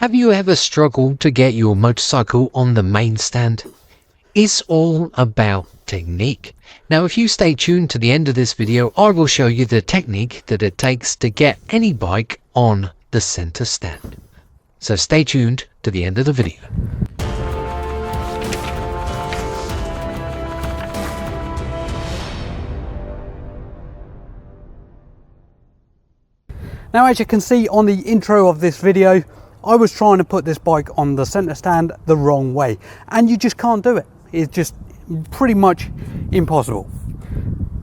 Have you ever struggled to get your motorcycle on the main stand? It's all about technique. Now if you stay tuned to the end of this video, I will show you the technique that it takes to get any bike on the center stand. So stay tuned to the end of the video. Now, as you can see on the intro of this video, I was trying to put this bike on the center stand the wrong way, and you just can't do it. It's just pretty much impossible.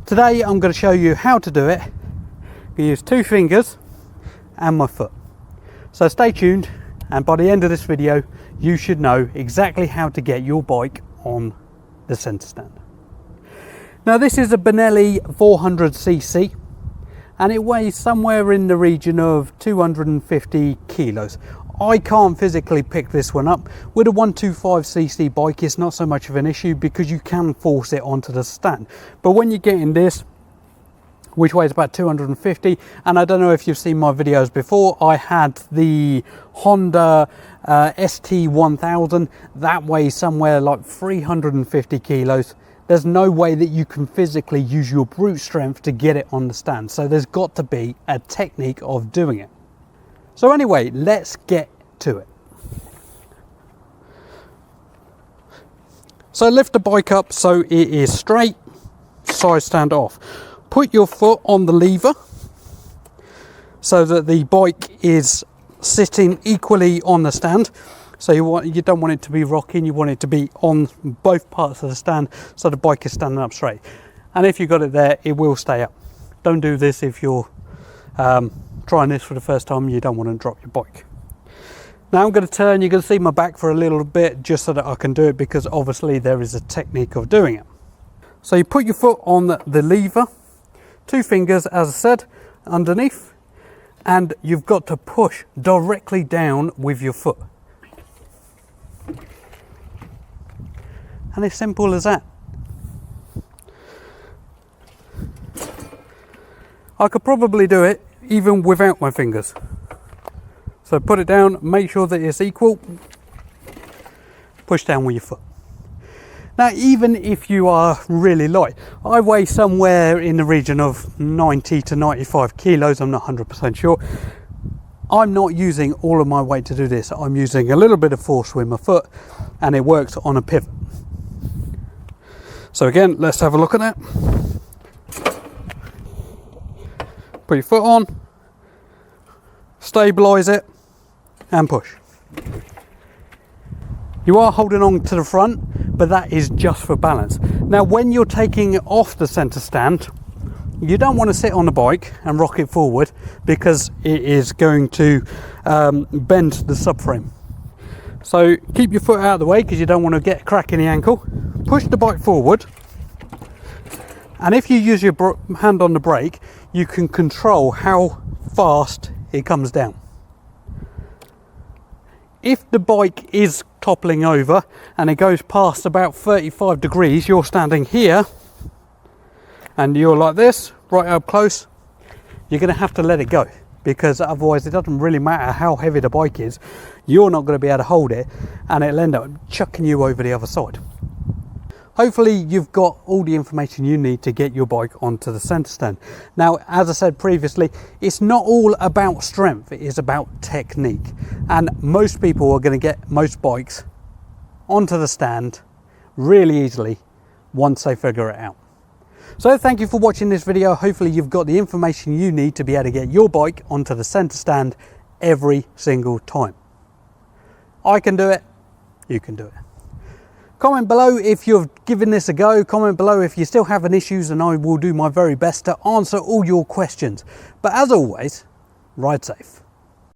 Today I'm going to show you how to do it. I'm going to use 2 fingers and my foot. So stay tuned, and by the end of this video you should know exactly how to get your bike on the center stand. Now this is a Benelli 400cc. And it weighs somewhere in the region of 250 kilos. I can't physically pick this one up. With a 125cc bike, it's not so much of an issue because you can force it onto the stand. But when you're getting this, which weighs about 250, and I don't know if you've seen my videos before, I had the Honda ST1000, that weighs somewhere like 350 kilos. There's no way that you can physically use your brute strength to get it on the stand. So there's got to be a technique of doing it. So anyway, let's get to it. So lift the bike up so it is straight, side stand off. Put your foot on the lever so that the bike is sitting equally on the stand. So you don't want it to be rocking, you want it to be on both parts of the stand so the bike is standing up straight. And if you've got it there, it will stay up. Don't do this if you're trying this for the first time, you don't want to drop your bike. Now I'm going to turn, you're going to see my back for a little bit just so that I can do it, because obviously there is a technique of doing it. So you put your foot on the lever, 2 fingers as I said, underneath, and you've got to push directly down with your foot. And it's simple as that. I could probably do it even without my fingers. So put it down, make sure that it's equal, push down with your foot. Now even if you are really light, I weigh somewhere in the region of 90 to 95 kilos, I'm not 100% sure. I'm not using all of my weight to do this, I'm using a little bit of force with my foot, and it works on a pivot. So again, let's have a look at that. Put your foot on, stabilize it, and push. You are holding on to the front, but that is just for balance. Now when you're taking it off the center stand, you don't want to sit on the bike and rock it forward, because it is going to bend the subframe. So keep your foot out of the way because you don't want to get a crack in the ankle. Push the bike forward, and if you use your hand on the brake, you can control how fast it comes down. If the bike is toppling over and it goes past about 35 degrees, you're standing here and you're like this, right up close, you're going to have to let it go, because otherwise it doesn't really matter how heavy the bike is, you're not going to be able to hold it and it'll end up chucking you over the other side. Hopefully you've got all the information you need to get your bike onto the center stand. Now, as I said previously, it's not all about strength, it is about technique. And most people are going to get most bikes onto the stand really easily once they figure it out. So thank you for watching this video. Hopefully you've got the information you need to be able to get your bike onto the center stand every single time. I can do it, you can do it. Comment below if you've given this a go, comment below if you're still having issues, and I will do my very best to answer all your questions. But as always, ride safe.